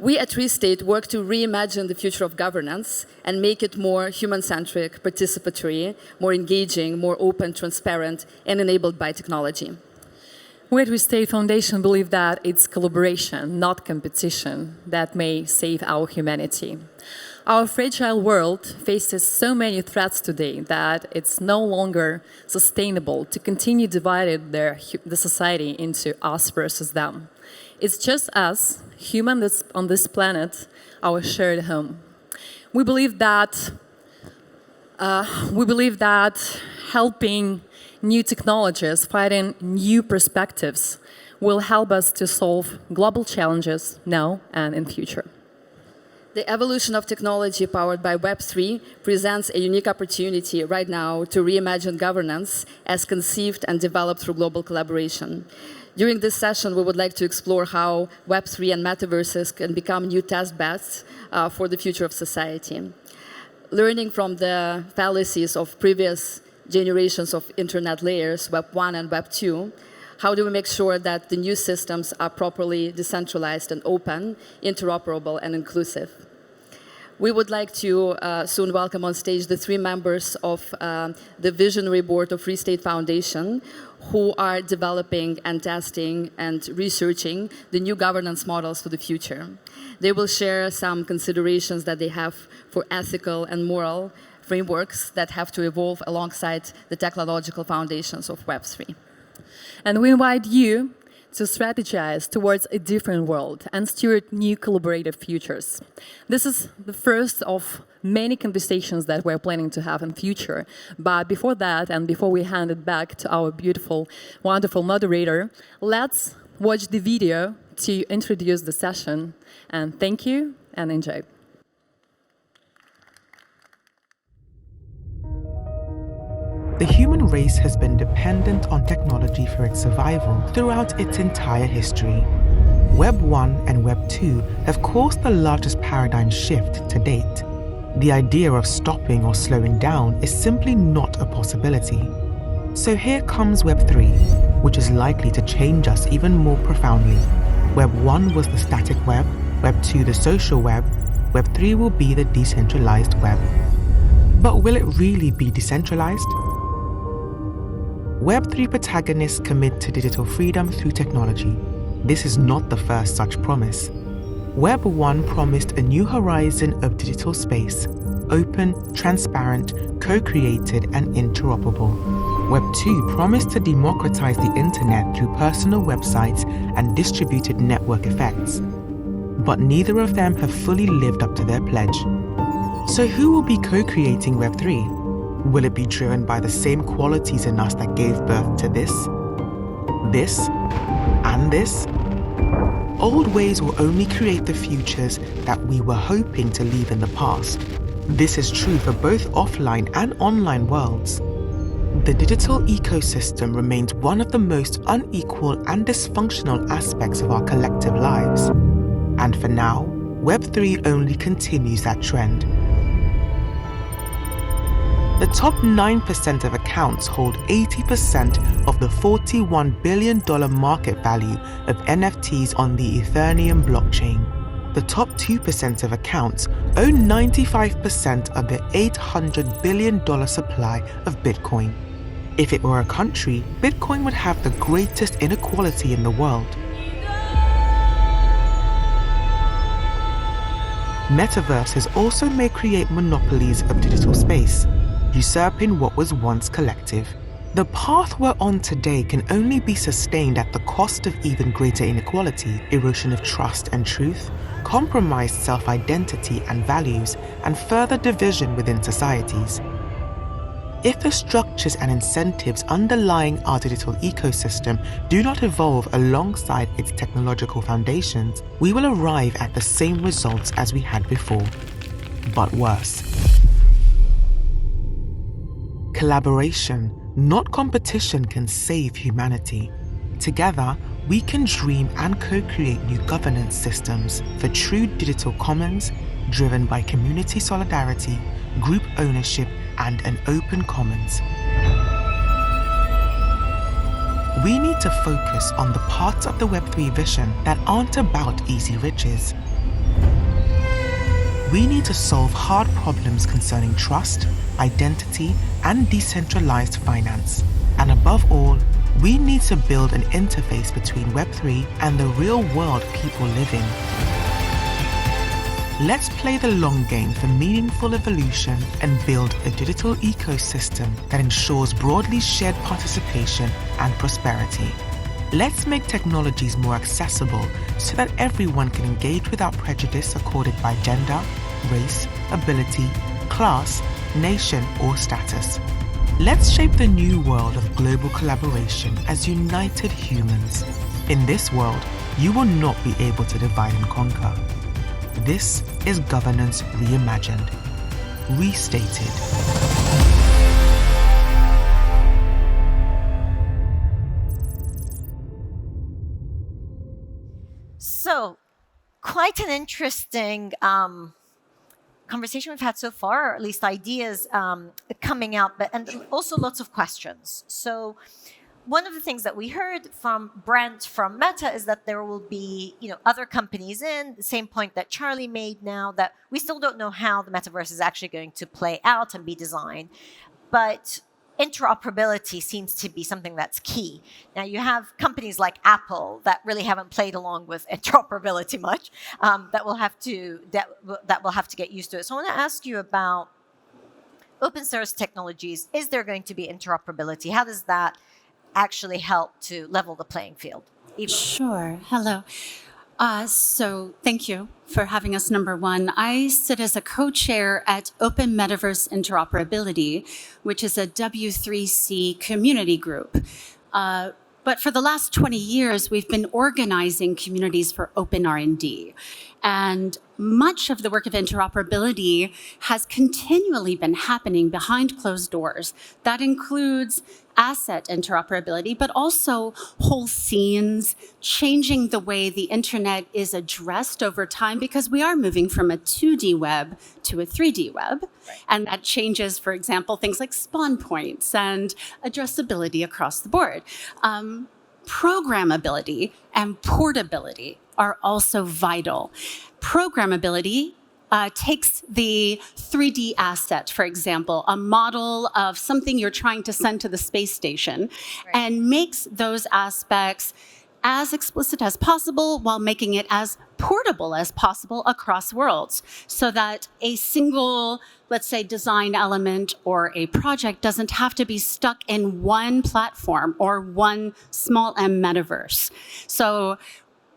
We at Restate work to reimagine the future of governance and make it more human-centric, participatory, more engaging, more open, transparent, and enabled by technology. We at Restate Foundation believe that it's collaboration, not competition, that may save our humanity. Our fragile world faces so many threats today that it's no longer sustainable to continue dividing the society into us versus them. It's just us, humans on this planet, our shared home. We believe that helping new technologies, finding new perspectives, will help us to solve global challenges now and in future. The evolution of technology powered by Web3 presents a unique opportunity right now to reimagine governance as conceived and developed through global collaboration. During this session, we would like to explore how Web3 and metaverses can become new test beds for the future of society. Learning from the fallacies of previous generations of internet layers, Web 1 and Web 2, how do we make sure that the new systems are properly decentralized and open, interoperable, and inclusive? We would like to soon welcome on stage the 3 members of the Visionary Board of Restate Foundation, who are developing and testing and researching the new governance models for the future. They will share some considerations that they have for ethical and moral frameworks that have to evolve alongside the technological foundations of Web3. And we invite you to strategize towards a different world and steward new collaborative futures. This is the first of many conversations that we're planning to have in future. But before that, and before we hand it back to our beautiful, wonderful moderator, let's watch the video to introduce the session. And thank you and enjoy. The human race has been dependent on technology for its survival throughout its entire history. Web 1 and Web 2 have caused the largest paradigm shift to date. The idea of stopping or slowing down is simply not a possibility. So here comes Web 3, which is likely to change us even more profoundly. Web 1 was the static web, Web 2 the social web, Web 3 will be the decentralized web. But will it really be decentralized? Web3 protagonists commit to digital freedom through technology. This is not the first such promise. Web 1 promised a new horizon of digital space, open, transparent, co-created, and interoperable. Web 2 promised to democratize the internet through personal websites and distributed network effects. But neither of them have fully lived up to their pledge. So who will be co-creating Web 3? Will it be driven by the same qualities in us that gave birth to this, and this? Old ways will only create the futures that we were hoping to leave in the past. This is true for both offline and online worlds. The digital ecosystem remains one of the most unequal and dysfunctional aspects of our collective lives. And for now, Web3 only continues that trend. The top 9% of accounts hold 80% of the $41 billion market value of NFTs on the Ethereum blockchain. The top 2% of accounts own 95% of the $800 billion supply of Bitcoin. If it were a country, Bitcoin would have the greatest inequality in the world. Metaverses also may create monopolies of digital space, usurping what was once collective. The path we're on today can only be sustained at the cost of even greater inequality, erosion of trust and truth, compromised self-identity and values, and further division within societies. If the structures and incentives underlying our digital ecosystem do not evolve alongside its technological foundations, we will arrive at the same results as we had before, but worse. Collaboration, not competition, can save humanity. Together, we can dream and co-create new governance systems for true digital commons driven by community solidarity, group ownership, and an open commons. We need to focus on the parts of the Web3 vision that aren't about easy riches. We need to solve hard problems concerning trust, identity, and decentralized finance. And above all, we need to build an interface between Web3 and the real world people live in. Let's play the long game for meaningful evolution and build a digital ecosystem that ensures broadly shared participation and prosperity. Let's make technologies more accessible so that everyone can engage without prejudice accorded by gender, race, ability, class, nation, or status. Let's shape the new world of global collaboration as united humans. In this world, you will not be able to divide and conquer. This is governance reimagined, restated. So, quite an interesting conversation we've had so far, or at least ideas coming out, and also lots of questions. So, one of the things that we heard from Brent from Meta is that there will be, other companies in the same point that Charlie made now, that we still don't know how the metaverse is actually going to play out and be designed, but interoperability seems to be something that's key. Now, you have companies like Apple that really haven't played along with interoperability much, that will have to get used to it. So I want to ask you about open source technologies. Is there going to be interoperability? How does that actually help to level the playing field? Eva. Sure. Hello. So thank you for having us, number one. I sit as a co-chair at Open Metaverse Interoperability, which is a W3C community group. But for the last 20 years, we've been organizing communities for open R&D. And much of the work of interoperability has continually been happening behind closed doors. That includes asset interoperability, but also whole scenes, changing the way the internet is addressed over time, because we are moving from a 2D web to a 3D web. Right. And that changes, for example, things like spawn points and addressability across the board. Programmability and portability are also vital. Programmability takes the 3D asset, for example, a model of something you're trying to send to the space station, right, and makes those aspects as explicit as possible while making it as portable as possible across worlds, so that a single, let's say, design element or a project doesn't have to be stuck in one platform or one small m metaverse. So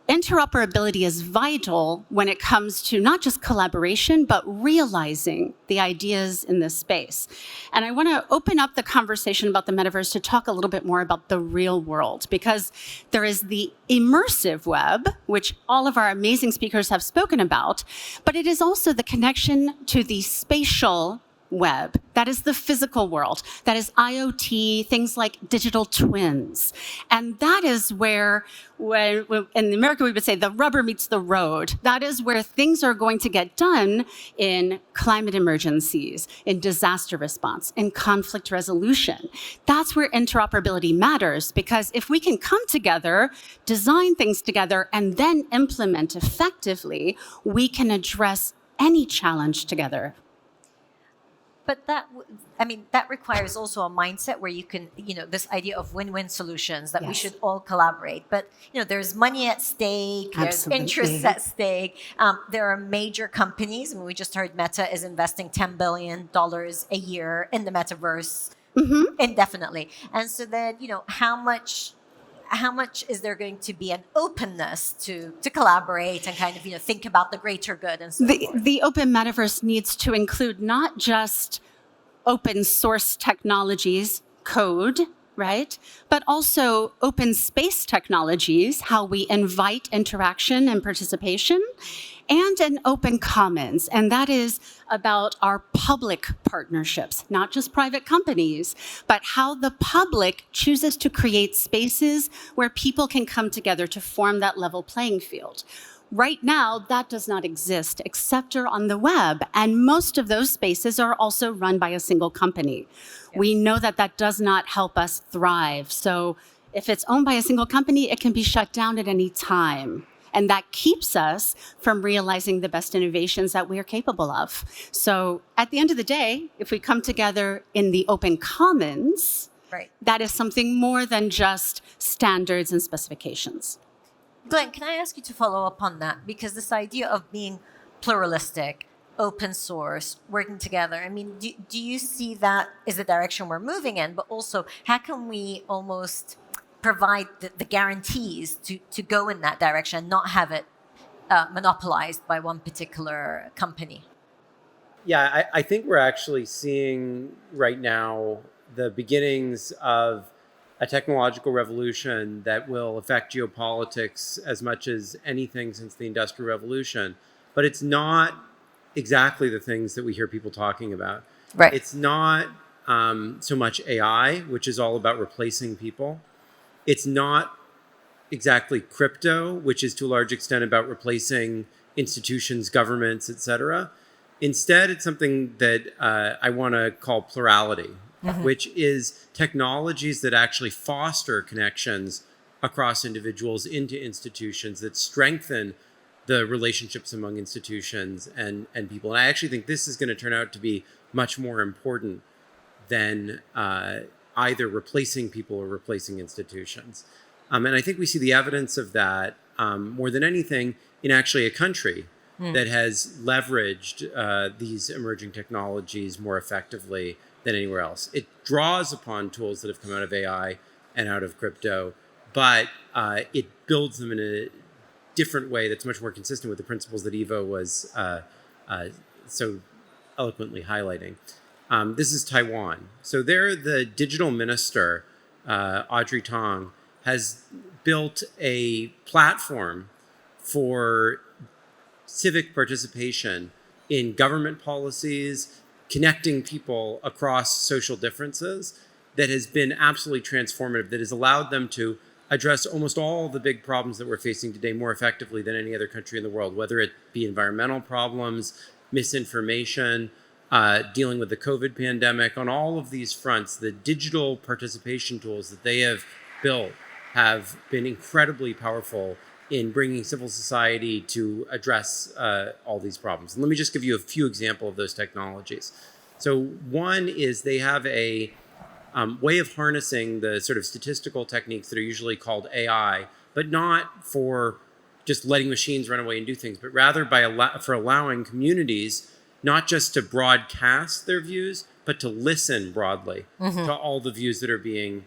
interoperability is vital when it comes to not just collaboration, but realizing the ideas in this space. And I want to open up the conversation about the metaverse to talk a little bit more about the real world, because there is the immersive web, which all of our amazing speakers have spoken about, but it is also the connection to the spatial web. That is the physical world. That is IoT, things like digital twins. And that is where in America, we would say the rubber meets the road. That is where things are going to get done in climate emergencies, in disaster response, in conflict resolution. That's where interoperability matters, because if we can come together, design things together, and then implement effectively, we can address any challenge together. But that requires also a mindset where you can, this idea of win-win solutions, that we should all collaborate. But, there's money at stake, there's interests at stake. There are major companies. We just heard Meta is investing $10 billion a year in the metaverse indefinitely. And so then, how much is there going to be an openness to collaborate and kind of, think about the greater good and so forth? The open metaverse needs to include not just open source technologies, code, right? But also open space technologies, how we invite interaction and participation, and an open commons. And that is about our public partnerships, not just private companies, but how the public chooses to create spaces where people can come together to form that level playing field. Right now, that does not exist except on the web. And most of those spaces are also run by a single company. Yes. We know that that does not help us thrive. So if it's owned by a single company, it can be shut down at any time. And that keeps us from realizing the best innovations that we are capable of. So at the end of the day, if we come together in the open commons, Right. that is something more than just standards and specifications. Glenn, can I ask you to follow up on that? Because this idea of being pluralistic, open source, working together, I mean, do you see that is the direction we're moving in? But also, how can we almost provide the guarantees to go in that direction and not have it monopolized by one particular company? Yeah, I think we're actually seeing right now the beginnings of a technological revolution that will affect geopolitics as much as anything since the Industrial Revolution. But it's not exactly the things that we hear people talking about. Right. It's not so much AI, which is all about replacing people. It's not exactly crypto, which is to a large extent about replacing institutions, governments, etc. Instead, it's something that I want to call plurality, which is technologies that actually foster connections across individuals into institutions that strengthen the relationships among institutions and people. And I actually think this is going to turn out to be much more important than either replacing people or replacing institutions. And I think we see the evidence of that more than anything in actually a country that has leveraged these emerging technologies more effectively than anywhere else. It draws upon tools that have come out of AI and out of crypto, but it builds them in a different way that's much more consistent with the principles that Ivo was so eloquently highlighting. This is Taiwan. So there, the digital minister, Audrey Tang, has built a platform for civic participation in government policies, connecting people across social differences, that has been absolutely transformative, that has allowed them to address almost all the big problems that we're facing today more effectively than any other country in the world, whether it be environmental problems, misinformation, dealing with the COVID pandemic. On all of these fronts, the digital participation tools that they have built have been incredibly powerful in bringing civil society to address all these problems. And let me just give you a few examples of those technologies. So one is they have a way of harnessing the sort of statistical techniques that are usually called AI, but not for just letting machines run away and do things, but rather for allowing communities not just to broadcast their views, but to listen broadly to all the views that are being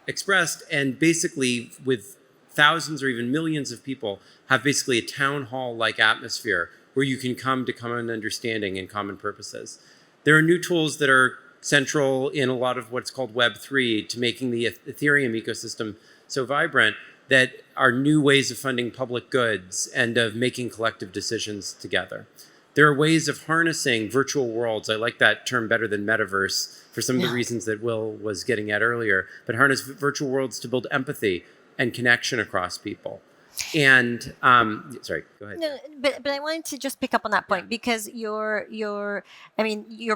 expressed, and basically with thousands or even millions of people have basically a town hall-like atmosphere where you can come to common understanding and common purposes. There are new tools that are central in a lot of what's called Web3 to making the Ethereum ecosystem so vibrant, that are new ways of funding public goods and of making collective decisions together. There are ways of harnessing virtual worlds. I like that term better than Metaverse for some of the reasons that Will was getting at earlier, but harness virtual worlds to build empathy and connection across people. And sorry, go ahead. No, but I wanted to just pick up on that point because your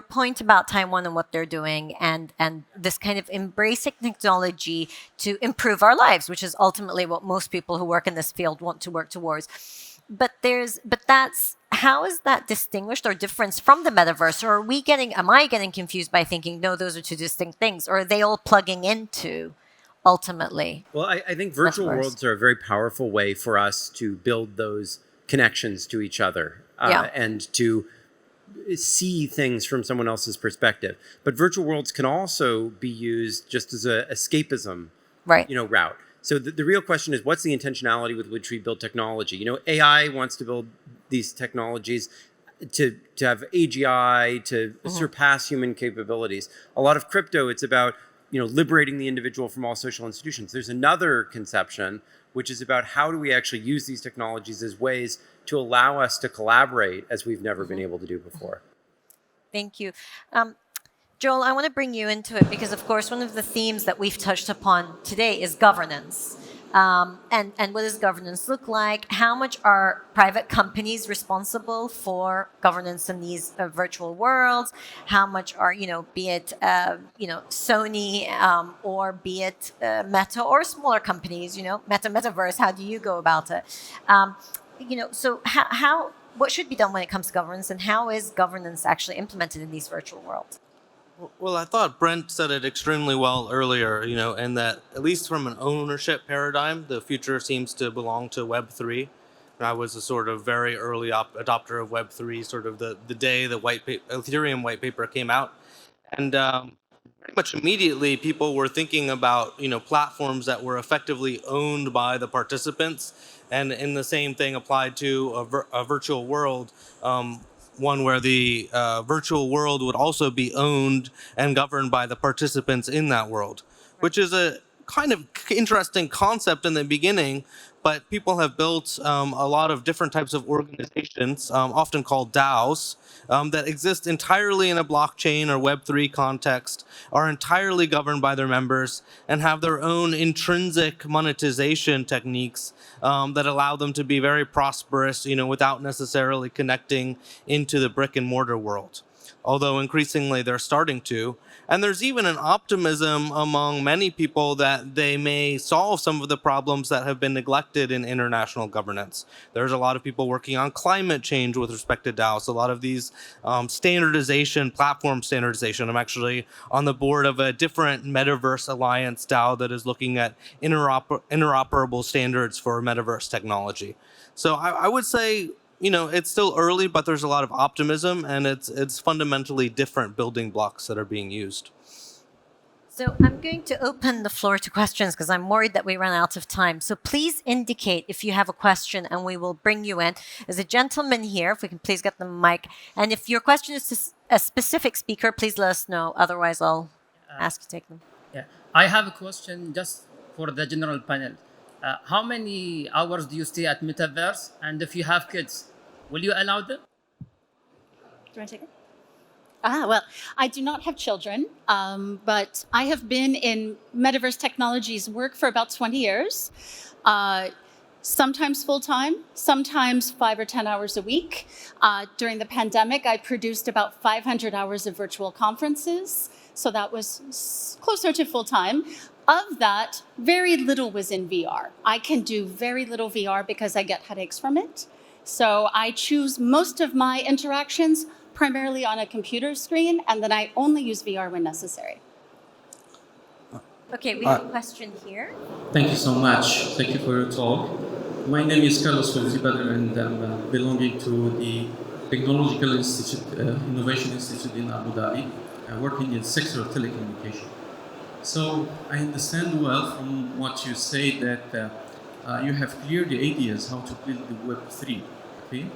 point about Taiwan and what they're doing and this kind of embracing technology to improve our lives, which is ultimately what most people who work in this field want to work towards. But how is that distinguished or different from the metaverse? Or am I getting confused by thinking, no, those are two distinct things? Or are they all plugging into ultimately? Well, I think virtual worlds are a very powerful way for us to build those connections to each other and to see things from someone else's perspective. But virtual worlds can also be used just as an escapism route. So the real question is, what's the intentionality with which we build technology? AI wants to build these technologies to have AGI, to surpass human capabilities. A lot of crypto, it's about liberating the individual from all social institutions. There's another conception, which is about how do we actually use these technologies as ways to allow us to collaborate as we've never been able to do before. Thank you. Joel, I want to bring you into it because, of course, one of the themes that we've touched upon today is governance. And what does governance look like? How much are private companies responsible for governance in these virtual worlds? How much are, be it, Sony or be it Meta or smaller companies, Metaverse, how do you go about it? So what should be done when it comes to governance, and how is governance actually implemented in these virtual worlds? Well, I thought Brent said it extremely well earlier, and that at least from an ownership paradigm, the future seems to belong to Web3. And I was a sort of very early adopter of Web3, sort of the day the Ethereum white paper came out. And pretty much immediately, people were thinking about, platforms that were effectively owned by the participants. And in the same thing applied to a virtual world, one where the virtual world would also be owned and governed by the participants in that world, which is a kind of interesting concept in the beginning, but people have built a lot of different types of organizations, often called DAOs, that exist entirely in a blockchain or Web3 context, are entirely governed by their members, and have their own intrinsic monetization techniques that allow them to be very prosperous, without necessarily connecting into the brick and mortar world. Although increasingly they're starting to. And there's even an optimism among many people that they may solve some of the problems that have been neglected in international governance. There's a lot of people working on climate change with respect to DAOs, a lot of these standardization, platform standardization. I'm actually on the board of a different Metaverse Alliance DAO that is looking at interoperable standards for Metaverse technology. So I would say, it's still early, but there's a lot of optimism, and it's fundamentally different building blocks that are being used. So I'm going to open the floor to questions because I'm worried that we run out of time. So please indicate if you have a question and we will bring you in. There's a gentleman here, if we can please get the mic. And if your question is to a specific speaker, please let us know. Otherwise, I'll ask you to take them. Yeah, I have a question just for the general panel. How many hours do you stay at Metaverse? And if you have kids, will you allow them? Do you want to take it? Well, I do not have children, but I have been in Metaverse Technologies work for about 20 years, sometimes full-time, sometimes 5 or 10 hours a week. During the pandemic, I produced about 500 hours of virtual conferences, so that was closer to full-time. Of that, very little was in VR. I can do very little VR because I get headaches from it. So I choose most of my interactions primarily on a computer screen, and then I only use VR when necessary. Okay, we have a question here. Thank you so much. Thank you for your talk. My name is Carlos Fawzi-Badr, and I'm belonging to the Technological Institute, Innovation Institute in Abu Dhabi, working in the sector of telecommunication. So I understand well from what you say that you have clear the ideas how to build the Web3, okay?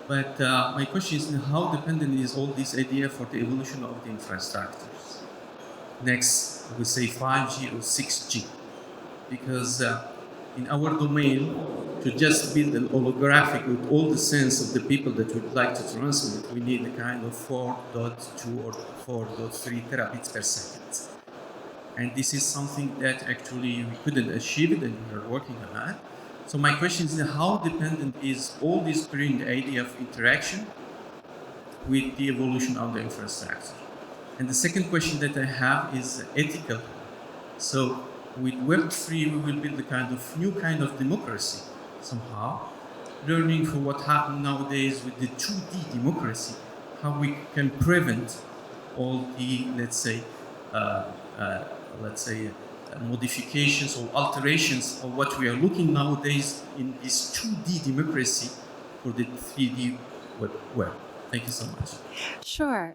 But my question is, how dependent is all this idea for the evolution of the infrastructures? Next, we say 5G or 6G, because in our domain, to just build an holographic with all the sense of the people that we'd like to transmit, we need a kind of 4.2 or 4.3 terabits per second. And this is something that actually we couldn't achieve it, and we are working on that. So my question is, how dependent is all this bring idea of interaction with the evolution of the infrastructure? And the second question that I have is ethical. So with Web3, we will build a kind of new kind of democracy somehow, learning from what happened nowadays with the 2D democracy, how we can prevent all the, let's say, modifications or alterations of what we are looking nowadays in this 2D democracy for the 3D web. Thank you so much. Sure.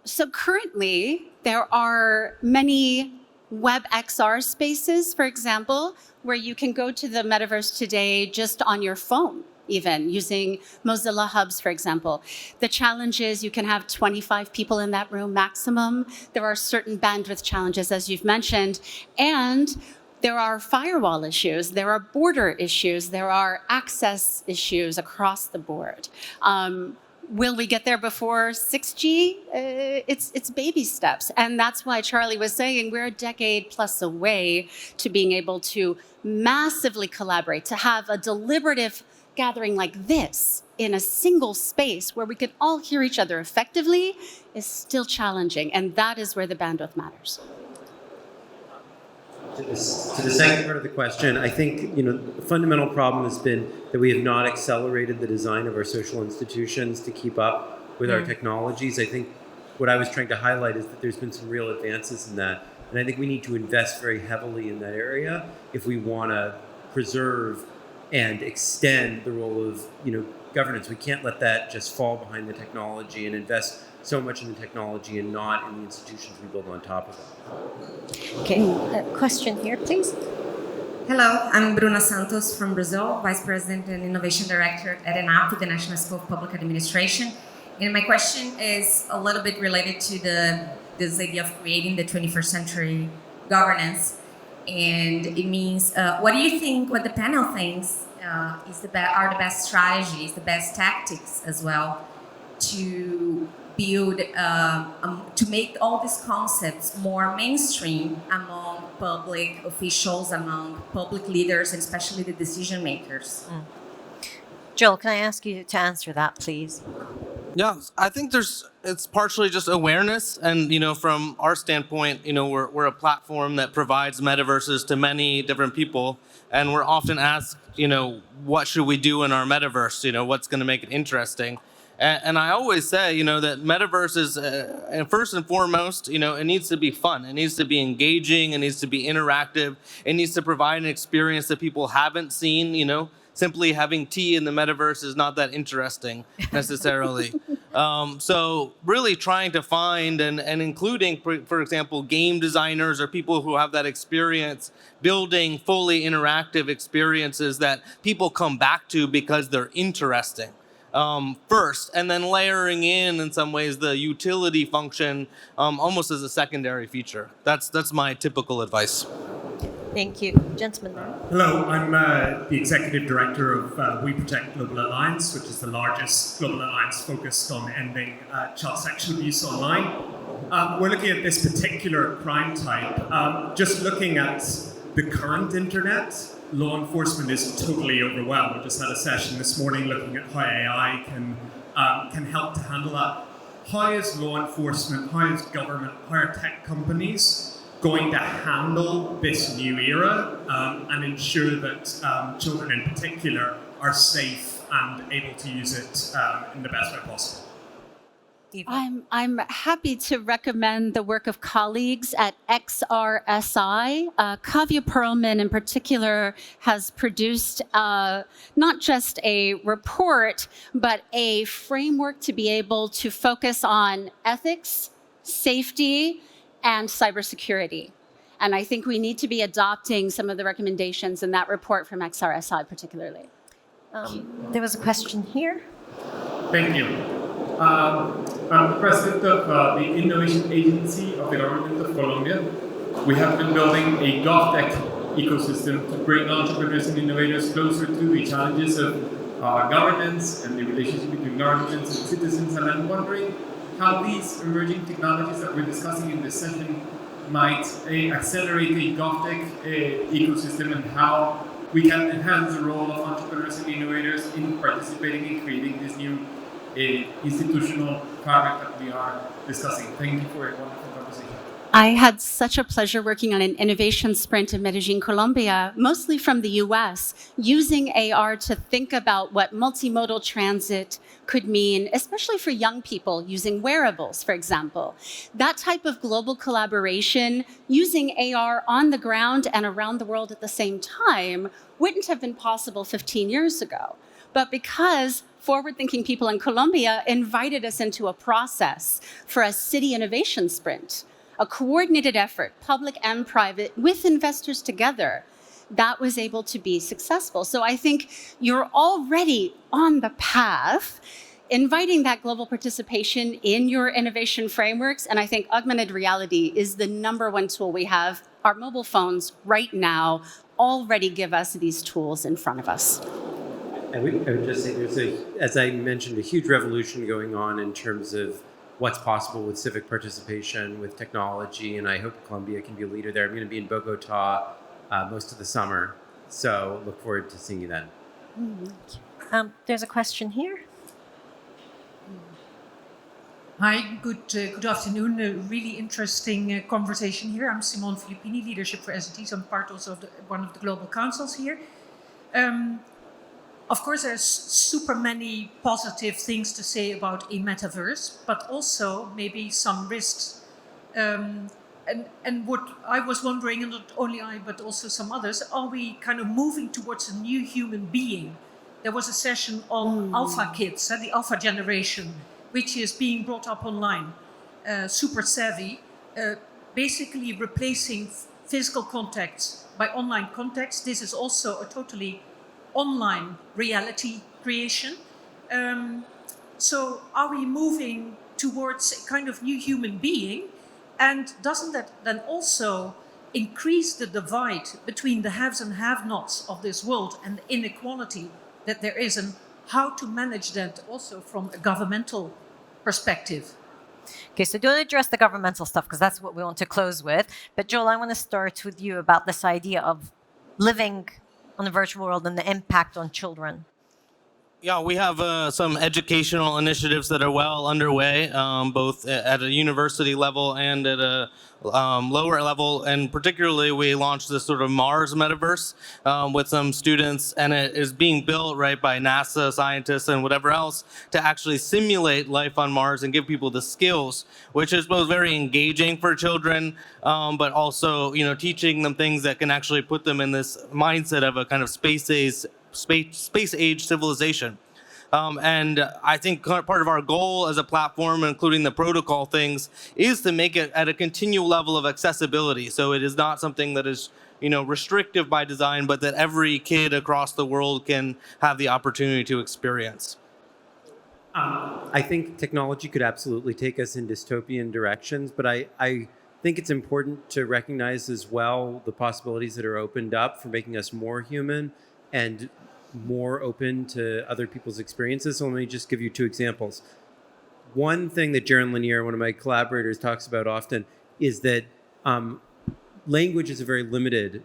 So currently, there are many web XR spaces, for example, where you can go to the metaverse today just on your phone, even using Mozilla Hubs, for example. The challenge is you can have 25 people in that room maximum. There are certain bandwidth challenges, as you've mentioned, and there are firewall issues, there are border issues, there are access issues across the board. Will we get there before 6G? It's baby steps. And that's why Charlie was saying we're a decade plus away to being able to massively collaborate, to have a deliberative gathering like this in a single space where we can all hear each other effectively is still challenging. And that is where the bandwidth matters. To the second part of the question, I think the fundamental problem has been that we have not accelerated the design of our social institutions to keep up with our technologies. I think what I was trying to highlight is that there's been some real advances in that, and I think we need to invest very heavily in that area if we want to preserve and extend the role of governance. We can't let that just fall behind the technology and invest so much in the technology and not in the institutions we build on top of it. Okay, a question here, please. Hello, I'm Bruna Santos from Brazil, Vice President and Innovation Director at ENAP, the National School of Public Administration. And my question is a little bit related to this idea of creating the 21st century governance. And it means, what do you think, what the panel thinks are the best strategies, the best tactics as well to build, to make all these concepts more mainstream among public officials, among public leaders, and especially the decision makers? Joel, can I ask you to answer that, please? Yeah, I think it's partially just awareness, and from our standpoint, we're a platform that provides metaverses to many different people, and we're often asked, what should we do in our metaverse? What's going to make it interesting? And I always say, that metaverse is, first and foremost, it needs to be fun. It needs to be engaging. It needs to be interactive. It needs to provide an experience that people haven't seen. Simply having tea in the metaverse is not that interesting necessarily. So really trying to find and including, for example, game designers or people who have that experience building fully interactive experiences that people come back to because they're interesting. First, and then layering in some ways the utility function almost as a secondary feature. That's my typical advice. Thank you. Gentleman there. Hello, I'm the Executive Director of We Protect Global Alliance, which is the largest global alliance focused on ending child sexual abuse online. We're looking at this particular crime type. Just looking at the current internet, law enforcement is totally overwhelmed. We just had a session this morning looking at how AI can help to handle that. How is law enforcement, how is government, how are tech companies going to handle this new era and ensure that children in particular are safe and able to use it in the best way possible? I'm happy to recommend the work of colleagues at XRSI. Kavya Perlman in particular has produced not just a report, but a framework to be able to focus on ethics, safety, and cybersecurity. And I think we need to be adopting some of the recommendations in that report from XRSI particularly. There was a question here. Thank you. I'm the president of the Innovation Agency of the Government of Colombia. We have been building a GovTech ecosystem to bring entrepreneurs and innovators closer to the challenges of governance and the relationship between governments and citizens. And I'm wondering how these emerging technologies that we're discussing in this session might accelerate the GovTech ecosystem and how we can enhance the role of entrepreneurs and innovators in participating in creating this new institutional fabric that we are discussing. Thank you for a wonderful conversation. I had such a pleasure working on an innovation sprint in Medellin, Colombia, mostly from the US, using AR to think about what multimodal transit could mean, especially for young people using wearables, for example. That type of global collaboration using AR on the ground and around the world at the same time wouldn't have been possible 15 years ago. But because forward-thinking people in Colombia invited us into a process for a city innovation sprint, a coordinated effort, public and private, with investors together, that was able to be successful. So I think you're already on the path, inviting that global participation in your innovation frameworks. And I think augmented reality is the #1 tool we have. Our mobile phones right now already give us these tools in front of us. I would just say as I mentioned, a huge revolution going on in terms of what's possible with civic participation, with technology, and I hope Colombia can be a leader there. I'm going to be in Bogota most of the summer, so look forward to seeing you then. There's a question here. Hi, good afternoon. A really interesting conversation here. I'm Simone Filippini, Leadership for SDGs. I'm part also of one of the global councils here. Of course, there's super many positive things to say about a metaverse, but also maybe some risks. And what I was wondering, and not only I, but also some others, are we kind of moving towards a new human being? There was a session on alpha kids, the alpha generation, which is being brought up online, super savvy, basically replacing physical contacts by online contacts. This is also a totally online reality creation. So are we moving towards a kind of new human being? And doesn't that then also increase the divide between the haves and have-nots of this world and the inequality that there is, and how to manage that also from a governmental perspective? Okay, so don't address the governmental stuff because that's what we want to close with. But Joel, I want to start with you about this idea of living on the virtual world and the impact on children. Yeah, we have some educational initiatives that are well underway, both at a university level and at a lower level. And particularly, we launched this sort of Mars Metaverse with some students, and it is being built right by NASA scientists and whatever else to actually simulate life on Mars and give people the skills, which is both very engaging for children, but also teaching them things that can actually put them in this mindset of a kind of space age civilization. And I think part of our goal as a platform, including the protocol things, is to make it at a continual level of accessibility. So it is not something that is restrictive by design, but that every kid across the world can have the opportunity to experience. I think technology could absolutely take us in dystopian directions, but I think it's important to recognize as well the possibilities that are opened up for making us more human and more open to other people's experiences. So let me just give you two examples. One thing that Jaron Lanier, one of my collaborators, talks about often is that language is a very limited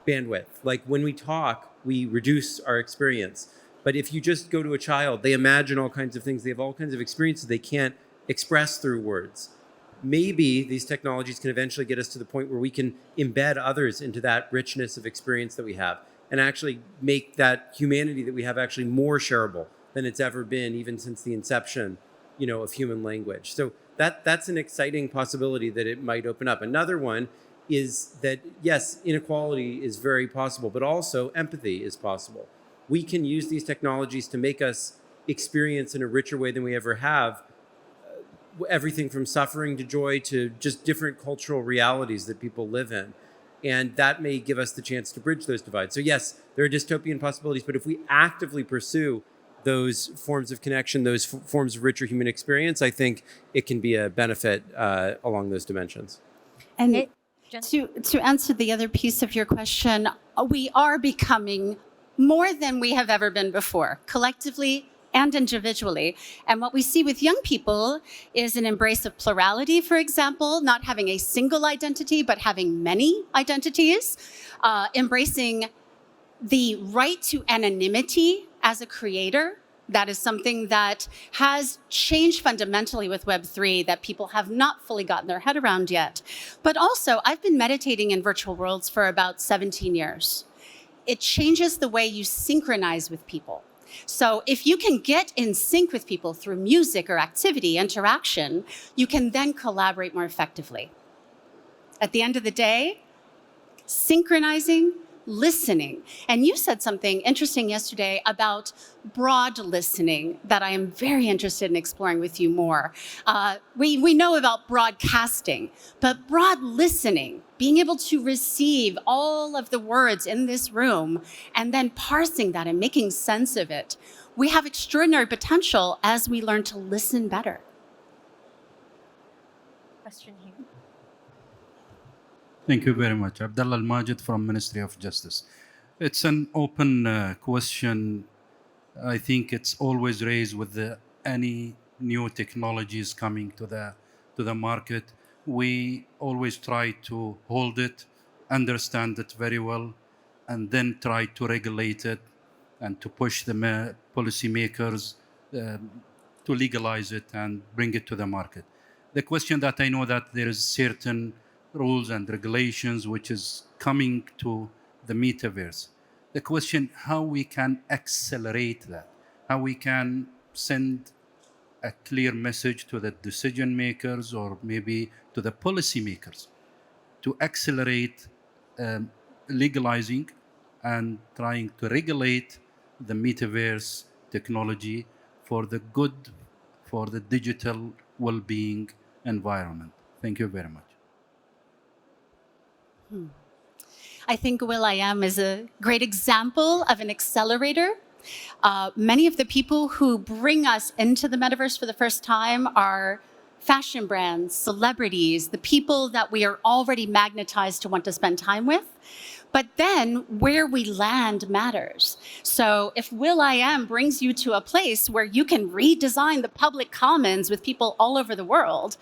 bandwidth. Like when we talk, we reduce our experience. But if you just go to a child, they imagine all kinds of things. They have all kinds of experiences they can't express through words. Maybe these technologies can eventually get us to the point where we can embed others into that richness of experience that we have, and actually make that humanity that we have actually more shareable than it's ever been, even since the inception, of human language. So that's an exciting possibility that it might open up. Another one is that, yes, inequality is very possible, but also empathy is possible. We can use these technologies to make us experience in a richer way than we ever have everything from suffering to joy to just different cultural realities that people live in. And that may give us the chance to bridge those divides. So yes, there are dystopian possibilities, but if we actively pursue those forms of connection, those forms of richer human experience, I think it can be a benefit along those dimensions. And to answer the other piece of your question, we are becoming more than we have ever been before, collectively and individually. And what we see with young people is an embrace of plurality, for example, not having a single identity, but having many identities, embracing the right to anonymity as a creator. That is something that has changed fundamentally with Web3 that people have not fully gotten their head around yet. But also, I've been meditating in virtual worlds for about 17 years. It changes the way you synchronize with people. So if you can get in sync with people through music or activity, interaction, you can then collaborate more effectively. At the end of the day, synchronizing, listening. And you said something interesting yesterday about broad listening that I am very interested in exploring with you more. We know about broadcasting, but broad listening, being able to receive all of the words in this room and then parsing that and making sense of it. We have extraordinary potential as we learn to listen better. Question here. Thank you very much. Abdullah Al-Majid from Ministry of Justice. It's an open question I think it's always raised with any new technologies coming to the market. We always try to hold it, understand it very well, and then try to regulate it and to push the policymakers to legalize it and bring it to the market. The question that I know that there is certain rules and regulations which is coming to the metaverse. The question how we can accelerate that, how we can send a clear message to the decision makers or maybe to the policy makers to accelerate legalizing and trying to regulate the metaverse technology for the good, for the digital well-being environment. Thank you very much. I think will.i.am is a great example of an accelerator. Many of the people who bring us into the metaverse for the first time are fashion brands, celebrities, the people that we are already magnetized to want to spend time with. But then where we land matters. So if will.i.am brings you to a place where you can redesign the public commons with people all over the world,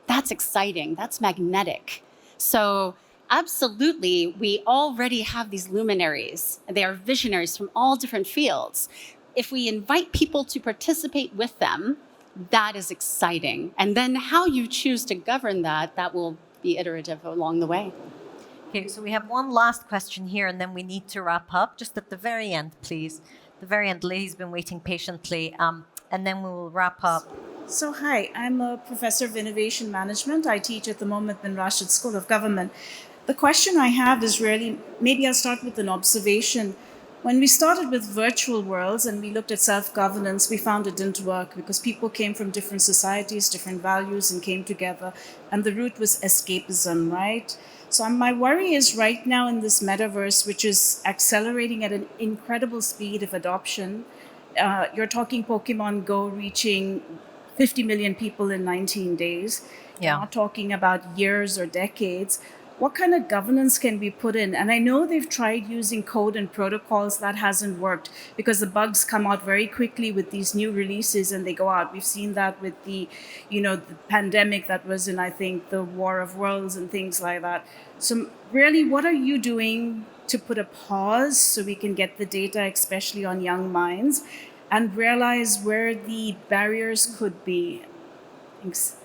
that's exciting, that's magnetic. So absolutely, we already have these luminaries. They are visionaries from all different fields. If we invite people to participate with them, that is exciting. And then how you choose to govern that, that will be iterative along the way. Okay, so we have one last question here, and then we need to wrap up. Just at the very end, please. The very end, Lily's been waiting patiently, and then we will wrap up. So hi, I'm a professor of innovation management. I teach at the moment in Rashid School of Government. The question I have is really, maybe I'll start with an observation. When we started with virtual worlds and we looked at self-governance, we found it didn't work because people came from different societies, different values, and came together. And the root was escapism, right? So my worry is right now in this metaverse, which is accelerating at an incredible speed of adoption, you're talking Pokemon Go reaching 50 million people in 19 days. Yeah. You're not talking about years or decades. What kind of governance can we put in? And I know they've tried using code and protocols. That hasn't worked because the bugs come out very quickly with these new releases and they go out. We've seen that with the pandemic that was in, I think, the War of Worlds and things like that. So really, what are you doing to put a pause so we can get the data, especially on young minds, and realize where the barriers could be? Thanks.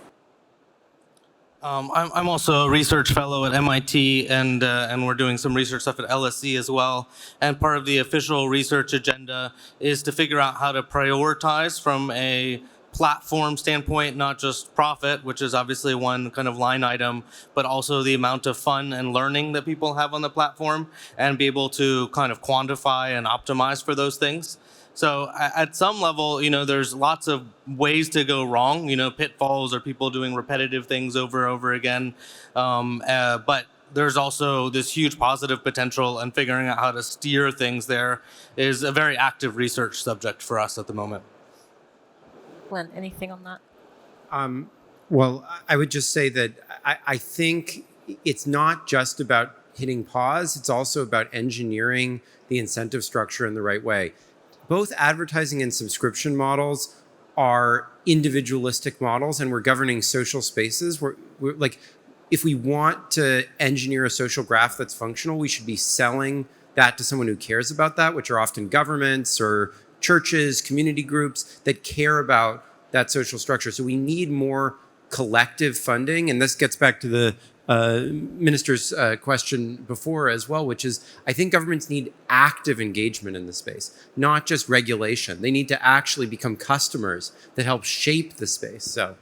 I'm also a research fellow at MIT, and we're doing some research stuff at LSE as well. And part of the official research agenda is to figure out how to prioritize from a platform standpoint, not just profit, which is obviously one kind of line item, but also the amount of fun and learning that people have on the platform, and be able to kind of quantify and optimize for those things. So at some level, there's lots of ways to go wrong, pitfalls or people doing repetitive things over and over again. But there's also this huge positive potential, and figuring out how to steer things there is a very active research subject for us at the moment. Glenn, anything on that? Well, I would just say that I think it's not just about hitting pause. It's also about engineering the incentive structure in the right way. Both advertising and subscription models are individualistic models, and we're governing social spaces. We're like, if we want to engineer a social graph that's functional, we should be selling that to someone who cares about that, which are often governments or churches, community groups that care about that social structure. So we need more collective funding, and this gets back to the minister's question before as well, which is I think governments need active engagement in the space, not just regulation. They need to actually become customers that help shape the space. So,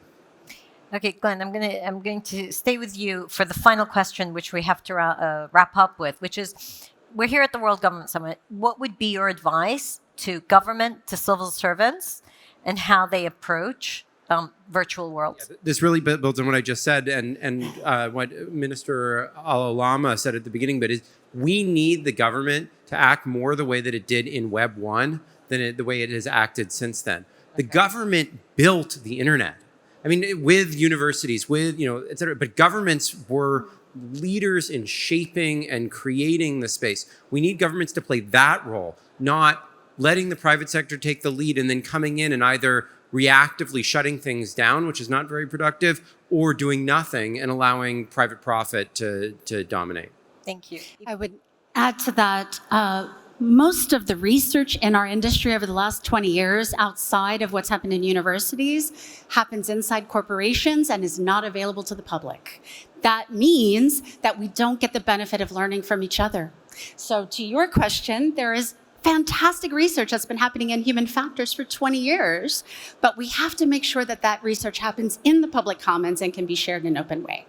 okay, Glenn, I'm going to stay with you for the final question, which we have to wrap up with, which is we're here at the World Government Summit. What would be your advice to government, to civil servants, and how they approach virtual worlds? Yeah, this really builds on what I just said and what Minister Al-Olama said at the beginning, but we need the government to act more the way that it did in Web 1 than the way it has acted since then. The government built the internet. I mean, with universities, with, et cetera, but governments were leaders in shaping and creating the space. We need governments to play that role, not letting the private sector take the lead and then coming in and either reactively shutting things down, which is not very productive, or doing nothing and allowing private profit to dominate. Thank you. I would add to that, most of the research in our industry over the last 20 years outside of what's happened in universities happens inside corporations and is not available to the public. That means that we don't get the benefit of learning from each other. So to your question, there is fantastic research that's been happening in human factors for 20 years, but we have to make sure that that research happens in the public commons and can be shared in an open way.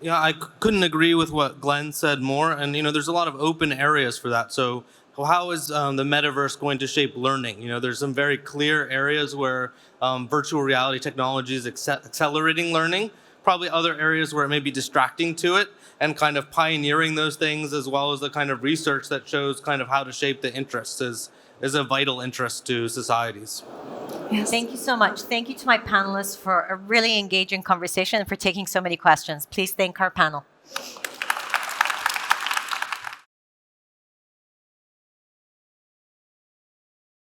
Yeah, I couldn't agree with what Glenn said more. And, there's a lot of open areas for that. So how is the metaverse going to shape learning? There's some very clear areas where virtual reality technology is accelerating learning, probably other areas where it may be distracting to it, and kind of pioneering those things, as well as the kind of research that shows kind of how to shape the interests is a vital interest to societies. Yes. Thank you so much. Thank you to my panelists for a really engaging conversation and for taking so many questions. Please thank our panel.